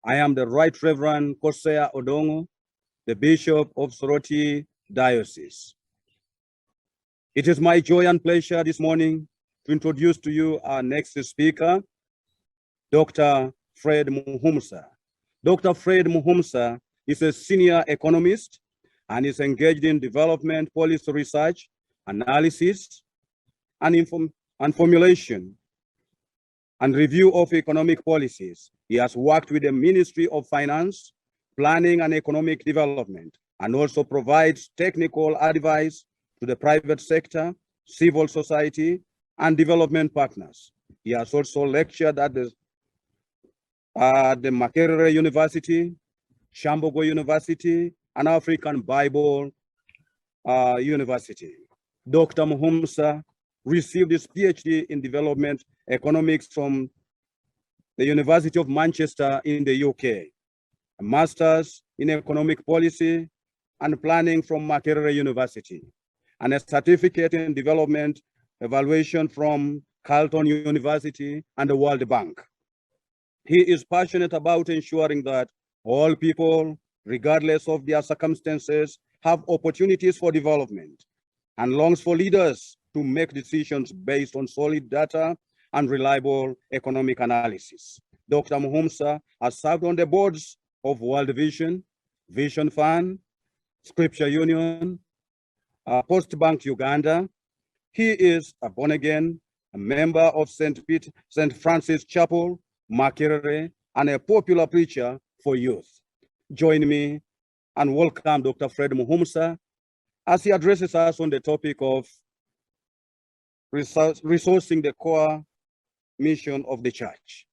I am the Right Reverend Kosea Odongo, the Bishop of Soroti Diocese. It is my joy and pleasure this morning to introduce to you our next speaker, Dr. Fred Muhumuza. Dr. Fred Muhumuza is a senior economist and is engaged in development policy research, analysis, and formulation and review of economic policies. He has worked with the Ministry of Finance, Planning and Economic Development, and also provides technical advice to the private sector, civil society, and development partners. He has also lectured at the Makerere University, Shambogo University, and African Bible University. Dr. Muhumuza received his PhD in development economics from the University of Manchester in the UK, a master's in economic policy and planning from Makerere University, and a certificate in development evaluation from Carleton University and the World Bank. He is passionate about ensuring that all people, regardless of their circumstances, have opportunities for development, and longs for leaders to make decisions based on solid data and reliable economic analysis. Dr. Muhumuza has served on the boards of World Vision, Vision Fund, Scripture Union, Post Bank Uganda. He is a born-again, a member of St. Francis Chapel, Makerere, and a popular preacher for youth. Join me and welcome Dr. Fred Muhumuza as he addresses us on the topic of resourcing the core mission of the church.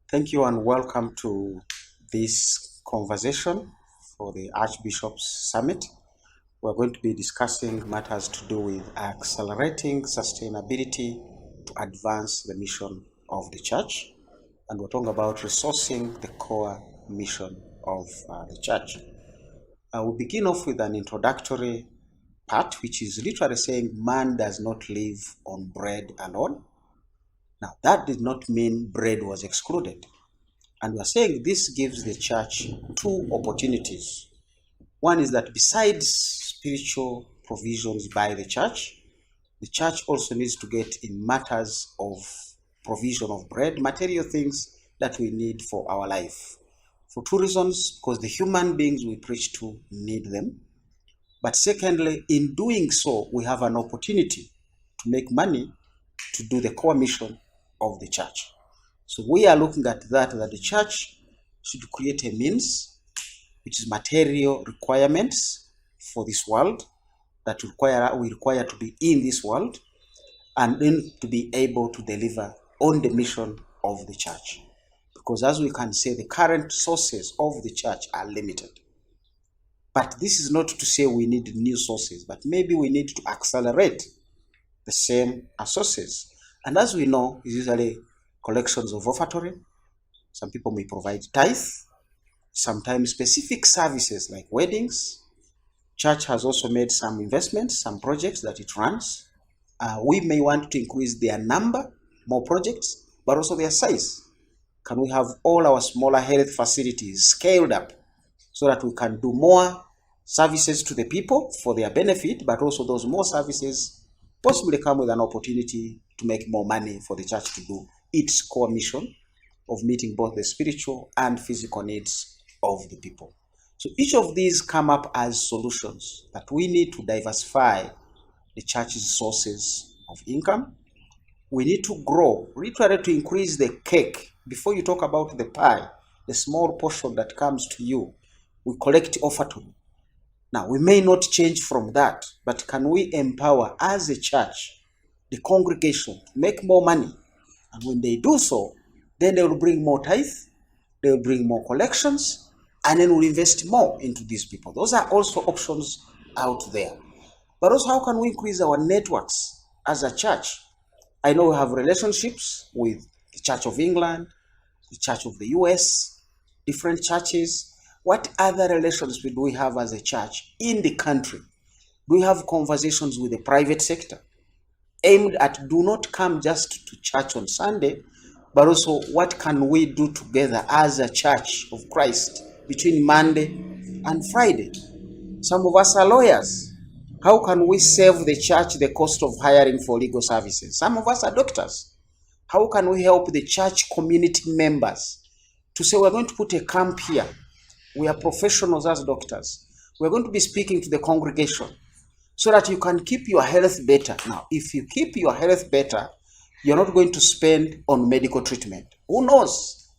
Thank you and welcome to this conversation for the Archbishop's Summit. We're going to be discussing matters to do with accelerating sustainability to advance the mission of the church. And we're talking about resourcing the core mission of the church. We'll begin off with an introductory part, which is literally saying man does not live on bread alone. Now, that did not mean bread was excluded. And we're saying this gives the church two opportunities. One is that besides spiritual provisions by the church also needs to get in matters of provision of bread, material things that we need for our life. For two reasons, because the human beings we preach to need them. But secondly, in doing so, we have an opportunity to make money to do the core mission of the church. So we are looking at that the church should create a means, which is material requirements for this world that we require to be in this world, and then to be able to deliver on the mission of the church. Because as we can say, the current sources of the church are limited. But this is not to say we need new sources, but maybe we need to accelerate the same sources. And as we know, it's usually collections of offertory. Some people may provide tithe, sometimes specific services like weddings. Church has also made some investments, some projects that it runs. We may want to increase their number, more projects, but also their size. Can we have all our smaller health facilities scaled up so that we can do more services to the people for their benefit, but also those more services possibly come with an opportunity to make more money for the church to do its core mission of meeting both the spiritual and physical needs of the people. So each of these come up as solutions that we need to diversify the church's sources of income. We need to grow, literally to increase the cake. Before you talk about the pie, the small portion that comes to you, we collect offertory. Now, we may not change from that, but can we empower as a church, the congregation, to make more money? And when they do so, then they will bring more tithe, they will bring more collections, and then we'll invest more into these people. Those are also options out there. But also, how can we increase our networks as a church? I know we have relationships with the Church of England, the Church of the US, different churches. What other relations do we have as a church in the country? Do we have conversations with the private sector? aimed at do not come just to church on Sunday, but also what can we do together as a church of Christ between Monday and Friday. Some of us are lawyers. How can we save the church the cost of hiring for legal services? Some of us are doctors. How can we help the church community members to say, we're going to put a camp here. We are professionals as doctors. We're going to be speaking to the congregation so that you can keep your health better. Now, if you keep your health better, you're not going to spend on medical treatment. Who knows?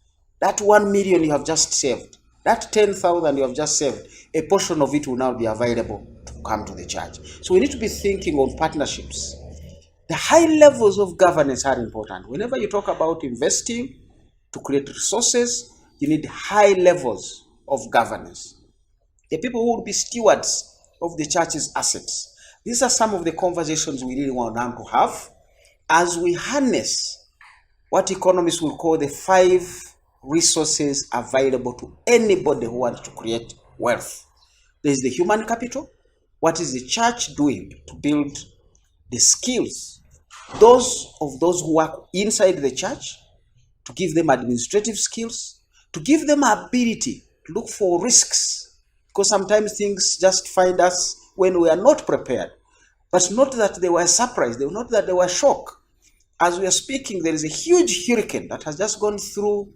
That 1 million you have just saved, that 10,000 you have just saved, a portion of it will now be available to come to the church. So we need to be thinking on partnerships. The high levels of governance are important. Whenever you talk about investing to create resources, you need high levels of governance. The people who will be stewards of the church's assets. These are some of the conversations we really want now to have as we harness what economists will call the 5 resources available to anybody who wants to create wealth. There's the human capital. What is the church doing to build the skills? Those who work inside the church, to give them administrative skills, to give them ability to look for risks, because sometimes things just find us when we are not prepared. But not that they were surprised, not that they were shocked. As we are speaking, there is a huge hurricane that has just gone through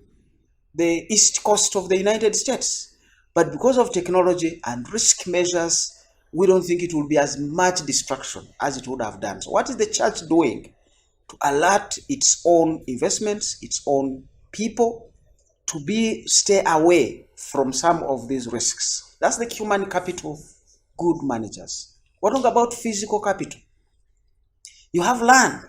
the east coast of the United States. But because of technology and risk measures, we don't think it will be as much destruction as it would have done. So what is the church doing to alert its own investments, its own people, to stay away from some of these risks? That's the human capital, good managers. We're talking about physical capital. You have land.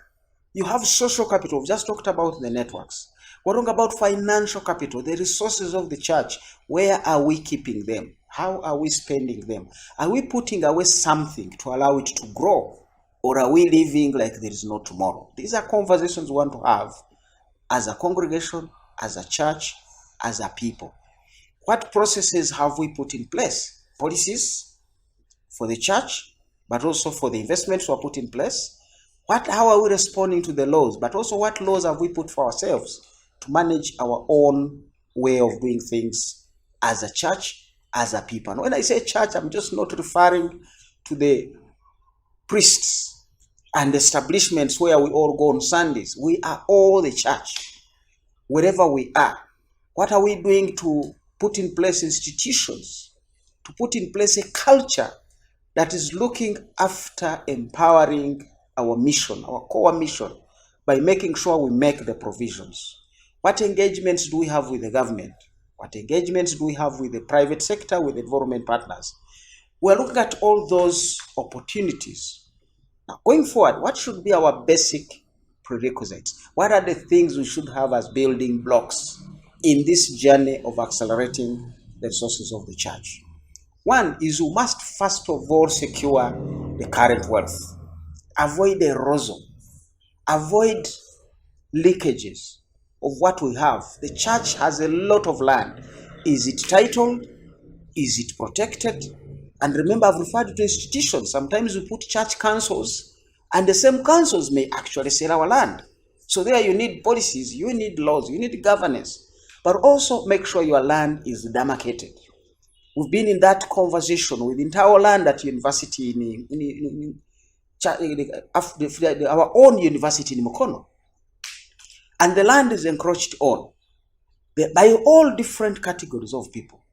You have social capital. We've just talked about the networks. We're talking about financial capital, the resources of the church. Where are we keeping them? How are we spending them? Are we putting away something to allow it to grow? Or are we living like there is no tomorrow? These are conversations we want to have as a congregation, as a church, as a people. What processes have we put in place? Policies for the church, but also for the investments we are put in place. How are we responding to the laws? But also, what laws have we put for ourselves to manage our own way of doing things as a church, as a people? And when I say church, I'm just not referring to the priests and establishments where we all go on Sundays. We are all the church, wherever we are. What are we doing to put in place institutions, to put in place a culture that is looking after empowering our mission, our core mission, by making sure we make the provisions? What engagements do we have with the government? What engagements do we have with the private sector, with the development partners? We're looking at all those opportunities. Now, going forward, what should be our basic prerequisites? What are the things we should have as building blocks in this journey of accelerating the resources of the church? One is we must first of all secure the current wealth. Avoid erosion. Avoid leakages of what we have. The church has a lot of land. Is it titled? Is it protected? And remember, I've referred to institutions. Sometimes we put church councils, and the same councils may actually sell our land. So there you need policies, you need laws, you need governance. But also make sure your land is demarcated. We've been in that conversation with entire land at university our own university in Mukono. And the land is encroached on by all different categories of people.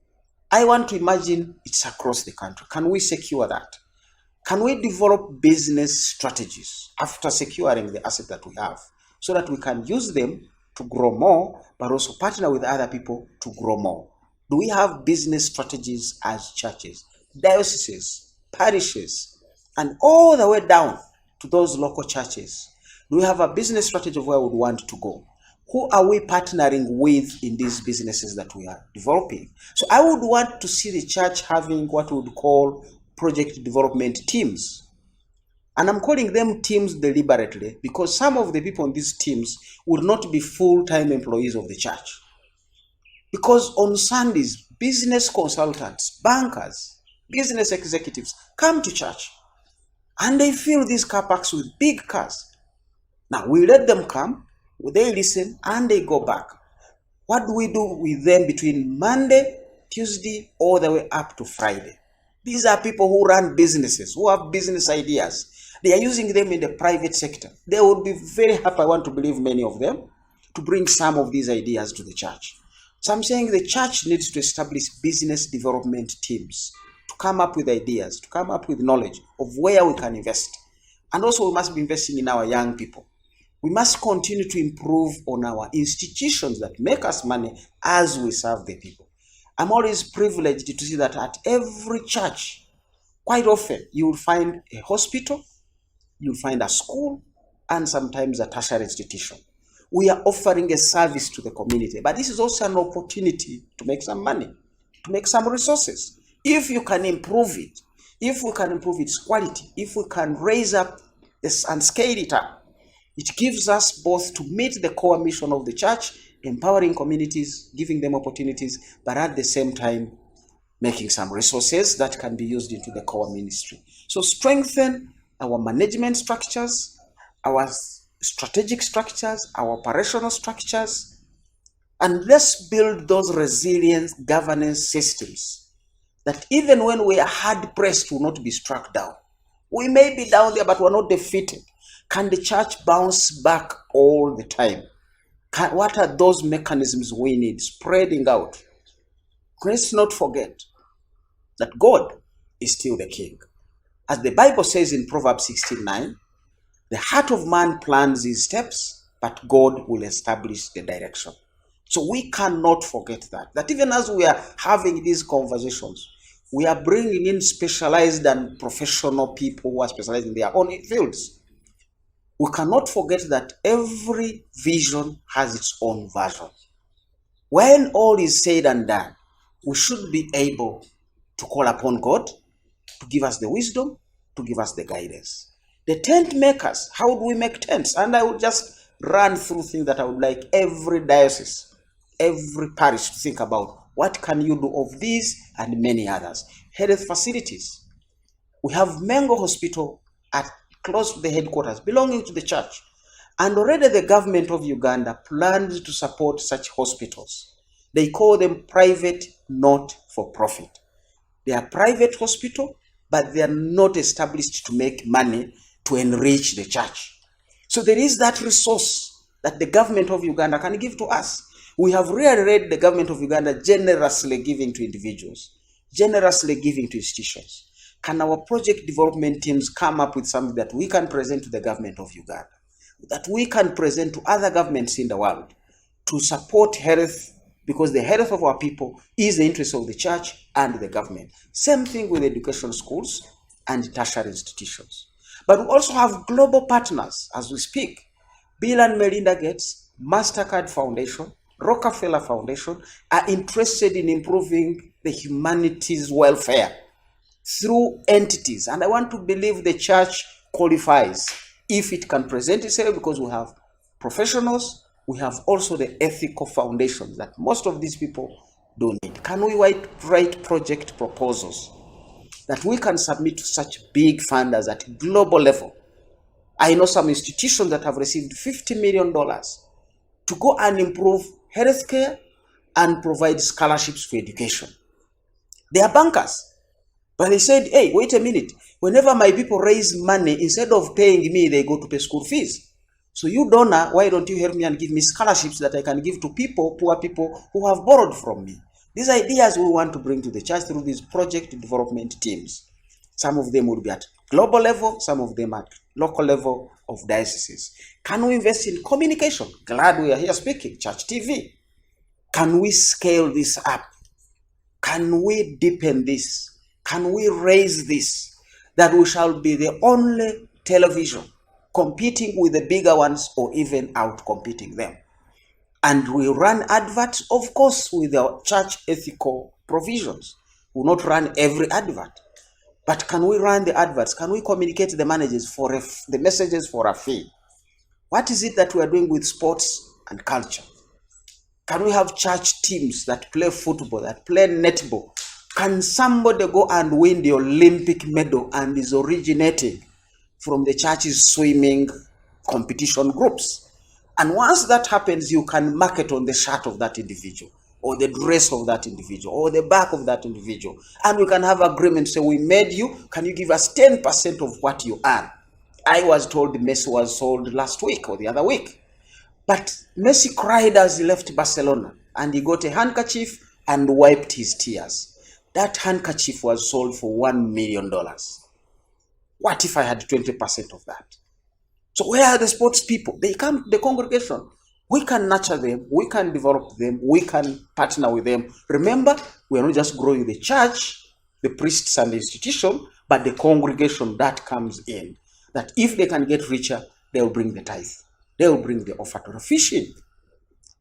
I want to imagine it's across the country. Can we secure that? Can we develop business strategies after securing the asset that we have so that we can use them to grow more, but also partner with other people to grow more? Do we have business strategies as churches, dioceses, parishes, and all the way down to those local churches? Do we have a business strategy of where we would want to go? Who are we partnering with in these businesses that we are developing? So I would want to see the church having what we would call project development teams. And I'm calling them teams deliberately because some of the people on these teams would not be full-time employees of the church. Because on Sundays, business consultants, bankers, business executives come to church and they fill these car parks with big cars. Now, we let them come, they listen, and they go back. What do we do with them between Monday, Tuesday, all the way up to Friday? These are people who run businesses, who have business ideas. They are using them in the private sector. They would be very happy, I want to believe many of them, to bring some of these ideas to the church. So I'm saying the church needs to establish business development teams to come up with ideas, to come up with knowledge of where we can invest. And also we must be investing in our young people. We must continue to improve on our institutions that make us money as we serve the people. I'm always privileged to see that at every church, quite often, you will find a hospital, you'll find a school, and sometimes a tertiary institution. We are offering a service to the community, but this is also an opportunity to make some money, to make some resources. If you can improve it, if we can improve its quality, if we can raise up this and scale it up, it gives us both to meet the core mission of the church, empowering communities, giving them opportunities, but at the same time, making some resources that can be used into the core ministry. So strengthen our management structures, our strategic structures, our operational structures, and let's build those resilient governance systems that even when we are hard pressed will not be struck down. We may be down there, but we're not defeated. Can the church bounce back all the time? What are those mechanisms we need spreading out? Let's not forget that God is still the king. As the Bible says in Proverbs 16:9, the heart of man plans his steps, but God will establish the direction. So we cannot forget that even as we are having these conversations, we are bringing in specialized and professional people who are specialized in their own fields. We cannot forget that every vision has its own version. When all is said and done, we should be able to call upon God to give us the wisdom, to give us the guidance. The tent makers, how do we make tents? And I will just run through things that I would like every diocese, every parish to think about. What can you do of these and many others? Health facilities. We have Mengo Hospital at close to the headquarters belonging to the church. And already the government of Uganda plans to support such hospitals. They call them private, not for profit. They are private hospital, but they are not established to make money to enrich the church. So there is that resource that the government of Uganda can give to us. We have really read the government of Uganda generously giving to individuals, generously giving to institutions. Can our project development teams come up with something that we can present to the government of Uganda, that we can present to other governments in the world to support health, because the health of our people is the interest of the church and the government. Same thing with education schools and tertiary institutions. But we also have global partners as we speak. Bill and Melinda Gates, MasterCard Foundation, Rockefeller Foundation are interested in improving the humanities welfare through entities. And I want to believe the church qualifies if it can present itself, because we have professionals, we have also the ethical foundations that most of these people don't need. Can we write project proposals that we can submit to such big funders at global level? I know some institutions that have received $50 million to go and improve healthcare and provide scholarships for education. They are bankers. But they said, hey, wait a minute. Whenever my people raise money, instead of paying me, they go to pay school fees. So you donor, why don't you help me and give me scholarships that I can give to people, poor people who have borrowed from me? These ideas we want to bring to the church through these project development teams. Some of them will be at global level, some of them at local level of dioceses. Can we invest in communication? Glad we are here speaking, Church TV. Can we scale this up? Can we deepen this? Can we raise this, that we shall be the only television competing with the bigger ones or even out competing them? And we run adverts, of course, with our church ethical provisions. We will not run every advert. But can we run the adverts? Can we communicate the messages for the messages for a fee? What is it that we are doing with sports and culture? Can we have church teams that play football, that play netball? Can somebody go and win the Olympic medal and is originating from the church's swimming competition groups. And once that happens, you can market on the shirt of that individual, or the dress of that individual, or the back of that individual. And we can have agreement, say, we made you, can you give us 10% of what you earn? I was told Messi was sold last week or the other week. But Messi cried as he left Barcelona, and he got a handkerchief and wiped his tears. That handkerchief was sold for $1 million. What if I had 20% of that? So where are the sports people? They come to the congregation. We can nurture them. We can develop them. We can partner with them. Remember, we are not just growing the church, the priests and the institution, but the congregation that comes in. That if they can get richer, they will bring the tithe. They will bring the offertory. Fishing,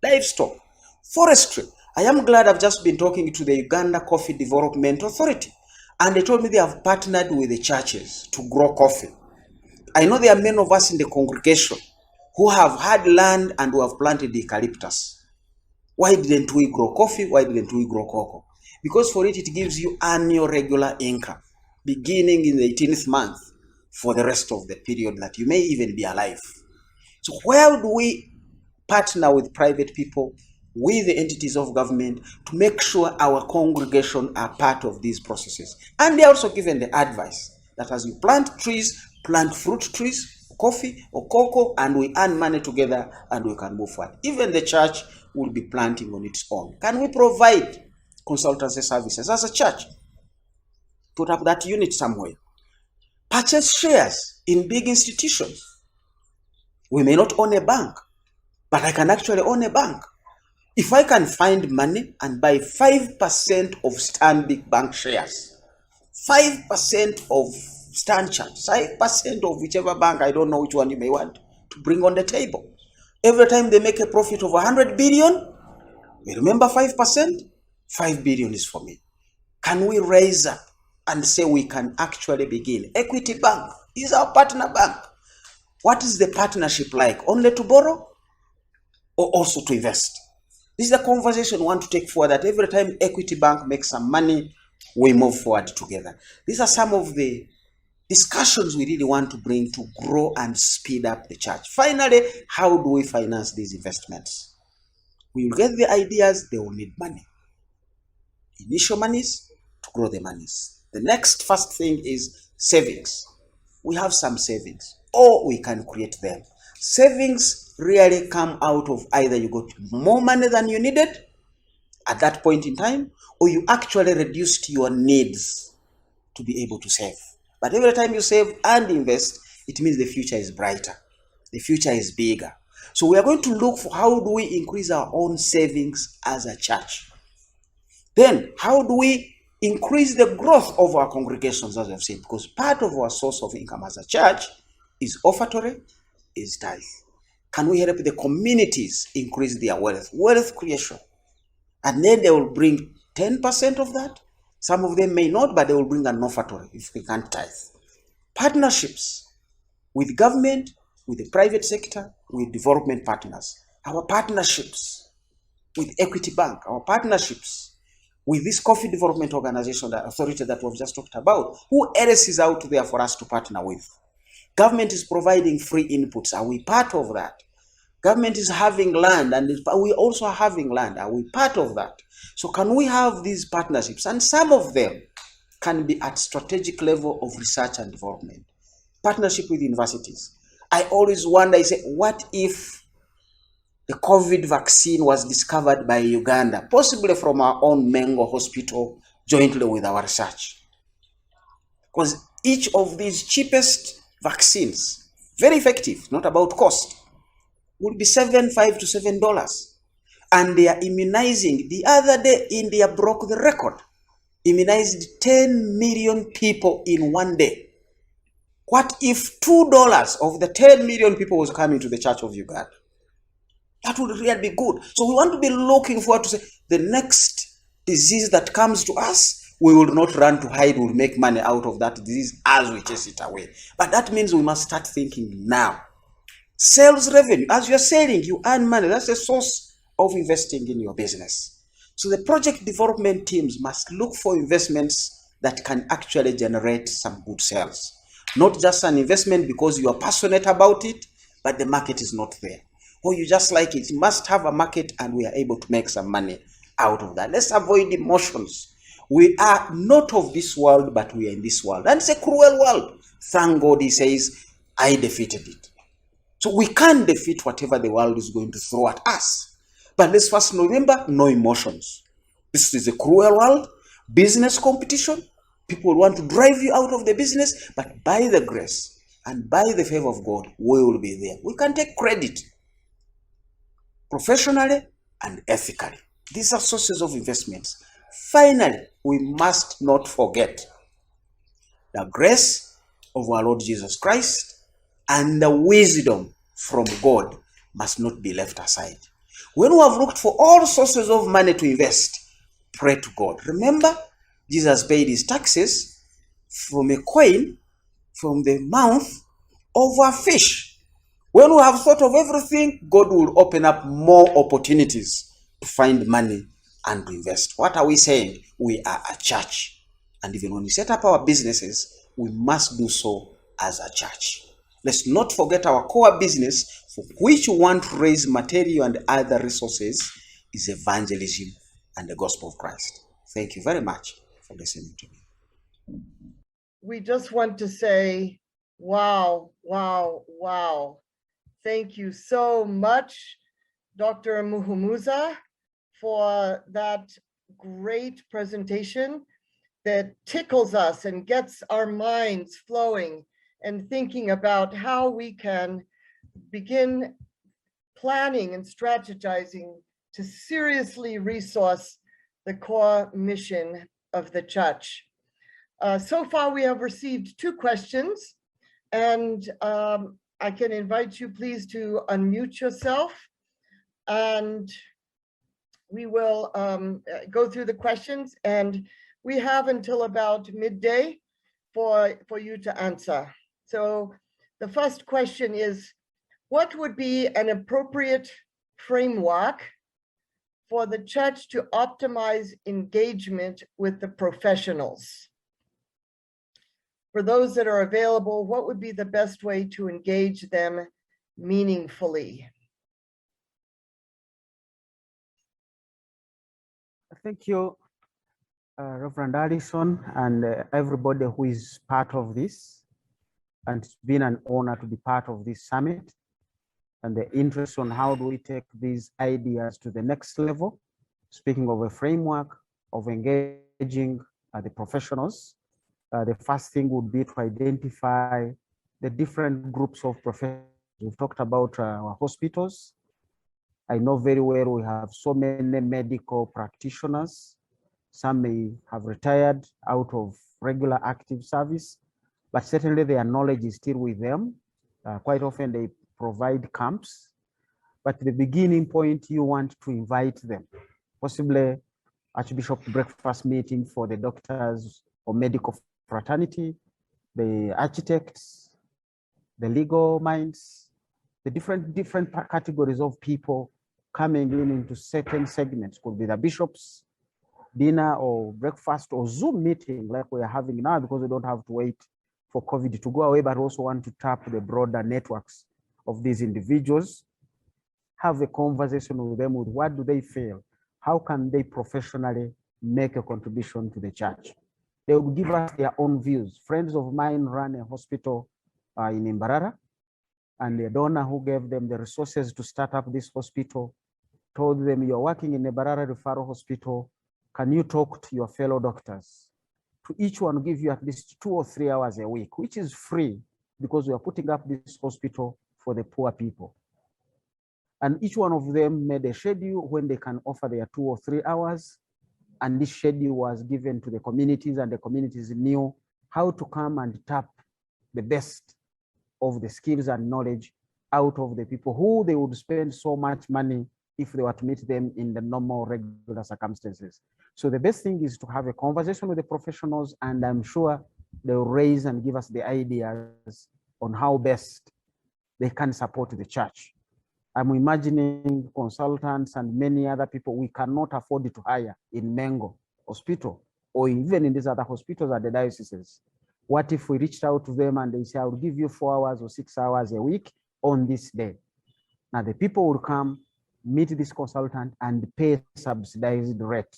livestock, forestry. I am glad I've just been talking to the Uganda Coffee Development Authority, and they told me they have partnered with the churches to grow coffee. I know there are many of us in the congregation who have had land and who have planted eucalyptus. Why didn't we grow coffee? Why didn't we grow cocoa? Because for it gives you annual regular income, beginning in the 18th month for the rest of the period that you may even be alive. So where do we partner with private people, with the entities of government, to make sure our congregation are part of these processes? And they are also given the advice that as you plant trees, plant fruit trees, coffee or cocoa, and we earn money together and we can move forward. Even the church will be planting on its own. Can we provide consultancy services as a church? Put up that unit somewhere. Purchase shares in big institutions. We may not own a bank, but I can actually own a bank. If I can find money and buy 5% of Stanbic Bank shares, 5% of Stanchart, 5% of whichever bank, I don't know which one you may want to bring on the table. Every time they make a profit of 100 billion, we remember 5%, 5 billion is for me. Can we raise up and say we can actually begin? Equity Bank is our partner bank. What is the partnership like? Only to borrow or also to invest? This is the conversation we want to take forward, that every time Equity Bank makes some money, we move forward together. These are some of the discussions we really want to bring to grow and speed up the church. Finally, how do we finance these investments? We will get the ideas, they will need money. Initial monies to grow the monies. The next first thing is savings. We have some savings, or we can create them. Savings really come out of either you got more money than you needed at that point in time, or you actually reduced your needs to be able to save. But every time you save and invest, it means the future is brighter. The future is bigger. So we are going to look for how do we increase our own savings as a church. Then how do we increase the growth of our congregations, as I've said, because part of our source of income as a church is offertory, is tithe. Can we help the communities increase their wealth creation? And then they will bring 10% of that. Some of them may not, but they will bring an offertory if we can't tithe. Partnerships with government, with the private sector, with development partners. Our partnerships with Equity Bank, our partnerships with this coffee development organization, the authority that we've just talked about. Who else is out there for us to partner with? Government is providing free inputs. Are we part of that? Government is having land, and we also are having land. Are we part of that? So can we have these partnerships? And some of them can be at strategic level of research and development. Partnership with universities. I always wonder, I say, what if the COVID vaccine was discovered by Uganda, possibly from our own Mengo hospital, jointly with our research? Because each of these cheapest vaccines, very effective, not about cost, would be $5 to $7. And they are immunizing. The other day, India broke the record. Immunized 10 million people in one day. What if $2 of the 10 million people was coming to the Church of Uganda? That would really be good. So we want to be looking forward to say, the next disease that comes to us, we will not run to hide, we'll make money out of that disease as we chase it away. But that means we must start thinking now. Sales revenue, as you're selling, you earn money. That's a source of investing in your business. So the project development teams must look for investments that can actually generate some good sales. Not just an investment because you are passionate about it, but the market is not there. Or you just like it must have a market and we are able to make some money out of that. Let's avoid emotions. We are not of this world, but we are in this world. And it's a cruel world. Thank God he says, I defeated it. So we can't defeat whatever the world is going to throw at us. But let's first remember, no emotions. This is a cruel world, business competition. People want to drive you out of the business, but by the grace and by the favor of God, we will be there. We can take credit professionally and ethically. These are sources of investments. Finally, we must not forget the grace of our Lord Jesus Christ and the wisdom from God must not be left aside. When we have looked for all sources of money to invest, pray to God. Remember, Jesus paid his taxes from a coin from the mouth of a fish. When we have thought of everything, God will open up more opportunities to find money and to invest. What are we saying? We are a church. And even when we set up our businesses, we must do so as a church. Let's not forget our core business, for which we want to raise material and other resources, is evangelism and the gospel of Christ. Thank you very much for listening to me. We just want to say, wow, wow, wow. Thank you so much, Dr. Muhumuza, for that great presentation that tickles us and gets our minds flowing and thinking about how we can begin planning and strategizing to seriously resource the core mission of the church. So far, we have received 2 questions, and I can invite you please to unmute yourself, and we will go through the questions, and we have until about midday for you to answer. So the first question is, what would be an appropriate framework for the church to optimize engagement with the professionals? For those that are available, what would be the best way to engage them meaningfully? Thank you, Reverend Allison, and everybody who is part of this. And it's been an honor to be part of this summit and the interest on how do we take these ideas to the next level. Speaking of a framework of engaging the professionals, the first thing would be to identify the different groups of professionals. We've talked about our hospitals. I know very well we have so many medical practitioners. Some may have retired out of regular active service, but certainly their knowledge is still with them. Quite often they provide camps, but the beginning point, you want to invite them, possibly Archbishop breakfast meeting for the doctors or medical fraternity, the architects, the legal minds, the different categories of people coming in into certain segments. Could be the bishops, dinner or breakfast or Zoom meeting like we are having now, because we don't have to wait for COVID to go away, but also want to tap the broader networks of these individuals, have a conversation with them with what do they feel, how can they professionally make a contribution to the church. They will give us their own views. Friends of mine run a hospital in Mbarara, and the donor who gave them the resources to start up this hospital told them, you're working in a Mbarara referral hospital, can you talk to your fellow doctors? To each one give you at least 2 or 3 hours a week, which is free, because we are putting up this hospital for the poor people. And each one of them made a schedule when they can offer their 2 or 3 hours. And this schedule was given to the communities, and the communities knew how to come and tap the best of the skills and knowledge out of the people who they would spend so much money if they were to meet them in the normal, regular circumstances. So the best thing is to have a conversation with the professionals, and I'm sure they'll raise and give us the ideas on how best they can support the church. I'm imagining consultants and many other people we cannot afford to hire in Mengo Hospital, or even in these other hospitals at the dioceses. What if we reached out to them and they say, I'll give you 4 hours or 6 hours a week, on this day. Now the people will come, meet this consultant and pay subsidized rate.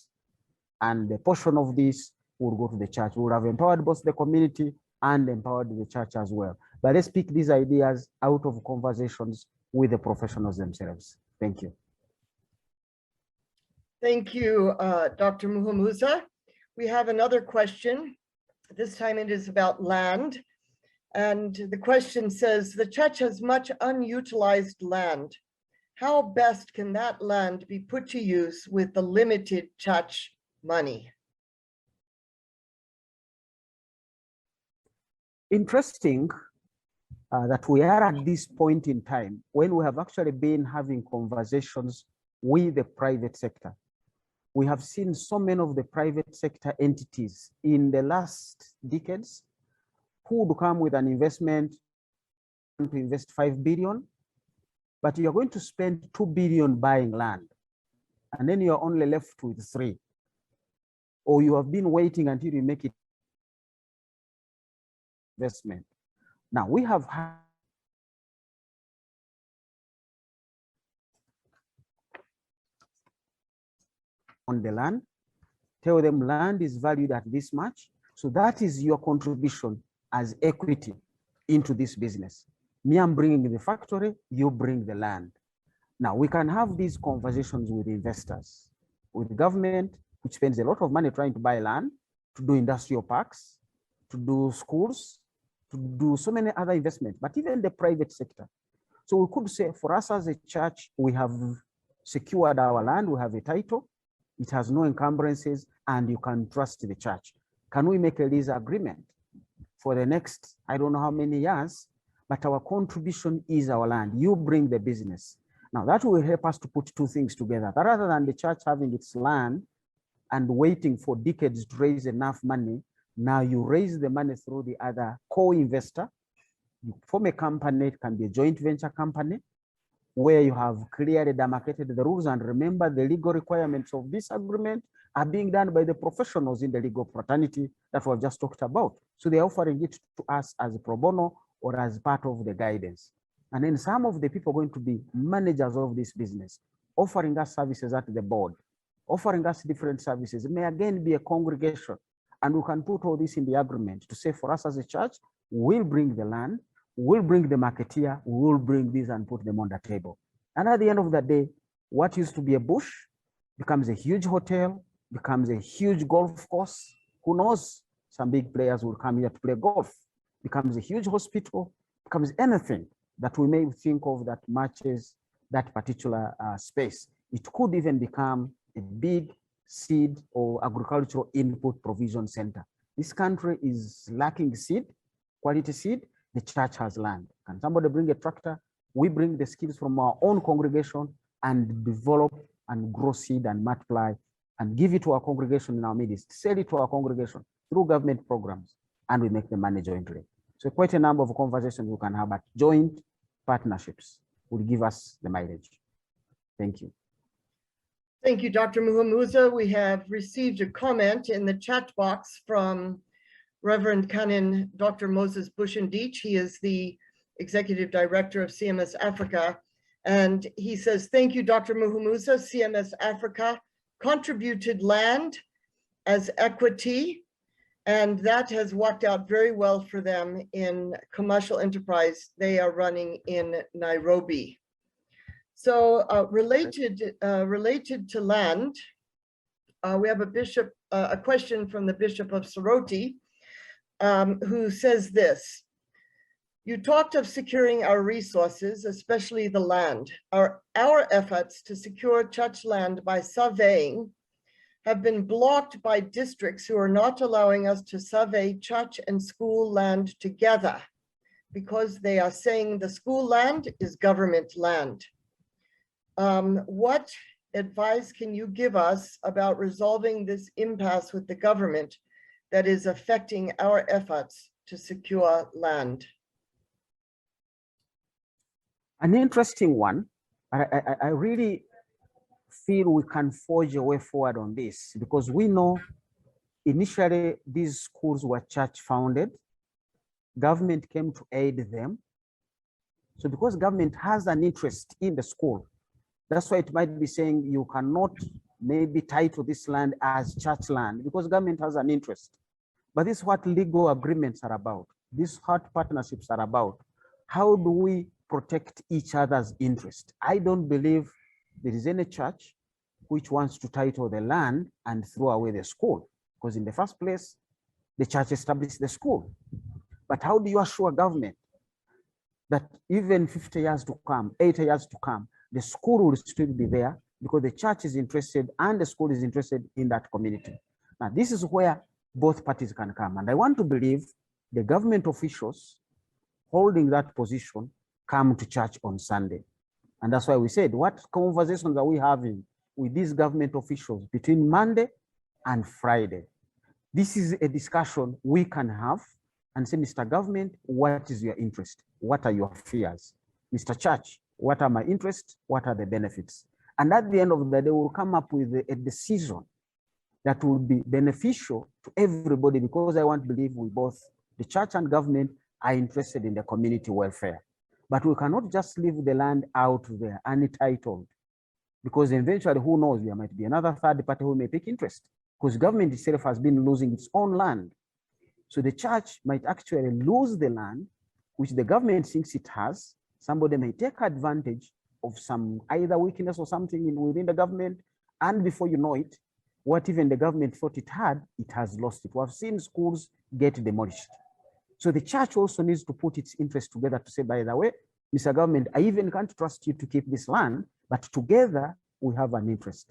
And the portion of this will go to the church. We will have empowered both the community and empowered the church as well. But let's pick these ideas out of conversations with the professionals themselves. Thank you. Thank you, Dr. Muhumuza. We have another question. This time it is about land. And the question says, the church has much unutilized land. How best can that land be put to use with the limited church money? Interesting that we are at this point in time when we have actually been having conversations with the private sector. We have seen so many of the private sector entities in the last decades who would come with an investment to invest 5 billion, but you're going to spend 2 billion buying land, and then you're only left with 3. Or you have been waiting until you make it investment. Now we have had on the land, tell them land is valued at this much. So that is your contribution as equity into this business. Me, I'm bringing the factory, you bring the land. Now we can have these conversations with investors, with the government, which spends a lot of money trying to buy land, to do industrial parks, to do schools, to do so many other investments, but even the private sector. So we could say for us as a church, we have secured our land, we have a title, it has no encumbrances, and you can trust the church. Can we make a lease agreement for the next, I don't know how many years, but our contribution is our land. You bring the business. Now that will help us to put 2 things together. That rather than the church having its land and waiting for decades to raise enough money, now you raise the money through the other co-investor. You form a company, it can be a joint venture company, where you have clearly demarcated the rules. And remember, the legal requirements of this agreement are being done by the professionals in the legal fraternity that we've just talked about. So they're offering it to us as a pro bono or as part of the guidance. And then some of the people are going to be managers of this business, offering us services at the board, offering us different services. It may again be a congregation. And we can put all this in the agreement to say for us as a church, we'll bring the land, we'll bring the marketeer, we'll bring these and put them on the table. And at the end of the day, what used to be a bush becomes a huge hotel, becomes a huge golf course. Who knows? Some big players will come here to play golf. Becomes a huge hospital, becomes anything that we may think of that matches that particular space. It could even become a big seed or agricultural input provision center. This country is lacking seed, quality seed. The church has land. Can somebody bring a tractor? We bring the skills from our own congregation and develop and grow seed and multiply and give it to our congregation in our midst, sell it to our congregation through government programs, and we make the money jointly. So quite a number of conversations we can have, but joint partnerships will give us the mileage. Thank you. Thank you, Dr. Muhumuza. We have received a comment in the chat box from Reverend Canon Dr. Moses Bushendich. He is the Executive Director of CMS Africa. And he says, thank you, Dr. Muhumuza. CMS Africa contributed land as equity, and that has worked out very well for them in commercial enterprise they are running in Nairobi. So related to land, we have a question from the Bishop of Soroti, who says this: you talked of securing our resources, especially the land. Our efforts to secure church land by surveying have been blocked by districts who are not allowing us to survey church and school land together because they are saying the school land is government land. What advice can you give us about resolving this impasse with the government that is affecting our efforts to secure land? An interesting one. I really feel we can forge a way forward on this, because we know initially these schools were church founded. Government came to aid them. So because government has an interest in the school, that's why it might be saying you cannot maybe title this land as church land because government has an interest. But this is what legal agreements are about. These heart partnerships are about. How do we protect each other's interest? I don't believe there is any church which wants to title the land and throw away the school, because in the first place, the church established the school. But how do you assure government that even 50 years to come, 80 years to come, the school will still be there because the church is interested and the school is interested in that community? Now, this is where both parties can come. And I want to believe the government officials holding that position come to church on Sunday. And that's why we said, what conversations are we having with these government officials between Monday and Friday? This is a discussion we can have and say, Mr. Government, what is your interest? What are your fears? Mr. Church, what are my interests? What are the benefits? And at the end of the day, we'll come up with a decision that will be beneficial to everybody, because I want to believe we both, the church and government, are interested in the community welfare. But we cannot just leave the land out there untitled, because eventually, who knows, there might be another third party who may take interest, because government itself has been losing its own land. So the church might actually lose the land, which the government thinks it has. Somebody may take advantage of some either weakness or something within the government, and before you know it, what even the government thought it had, it has lost it. We have seen schools get demolished. So the church also needs to put its interest together to say, by the way, Mr. Government, I even can't trust you to keep this land, but together we have an interest.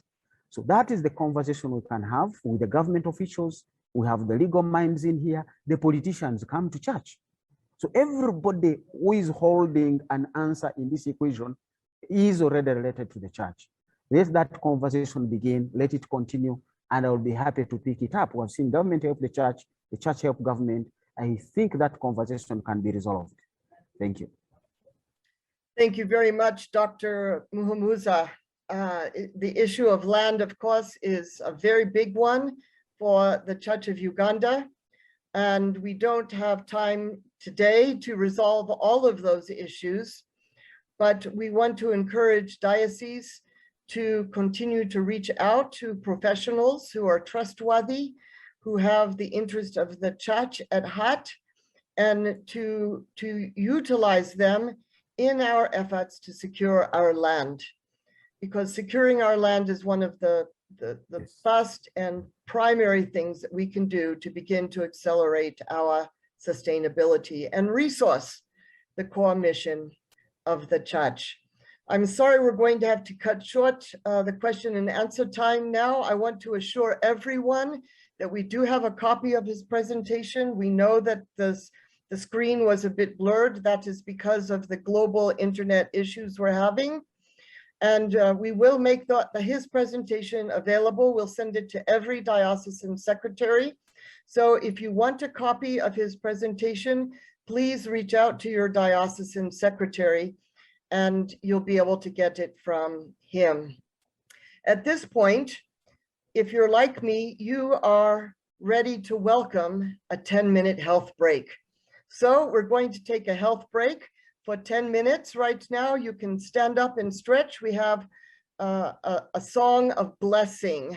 So that is the conversation we can have with the government officials. We have the legal minds in here. The politicians come to church. So everybody who is holding an answer in this equation is already related to the church. Let that conversation begin, let it continue, and I will be happy to pick it up. We've seen government help the church help government. I think that conversation can be resolved. Thank you. Thank you very much, Dr. Muhumuza. The issue of land, of course, is a very big one for the Church of Uganda. And we don't have time today to resolve all of those issues, but we want to encourage dioceses to continue to reach out to professionals who are trustworthy, who have the interest of the church at heart, and to utilize them in our efforts to secure our land. Because securing our land is one of the first and primary things that we can do to begin to accelerate our sustainability and resource the core mission of the church. I'm sorry, we're going to have to cut short the question and answer time now. I want to assure everyone that we do have a copy of his presentation. We know that the screen was a bit blurred. That is because of the global internet issues we're having. And we will make his presentation available. We'll send it to every diocesan secretary. So if you want a copy of his presentation, please reach out to your diocesan secretary and you'll be able to get it from him. At this point, if you're like me, you are ready to welcome a 10-minute health break. So we're going to take a health break for 10 minutes. Right now, you can stand up and stretch. We have a song of blessing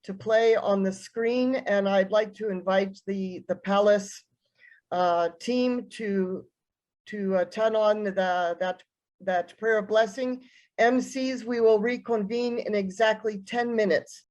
to play on the screen, and I'd like to invite the Palace team to turn on that prayer of blessing. MCs, we will reconvene in exactly 10 minutes.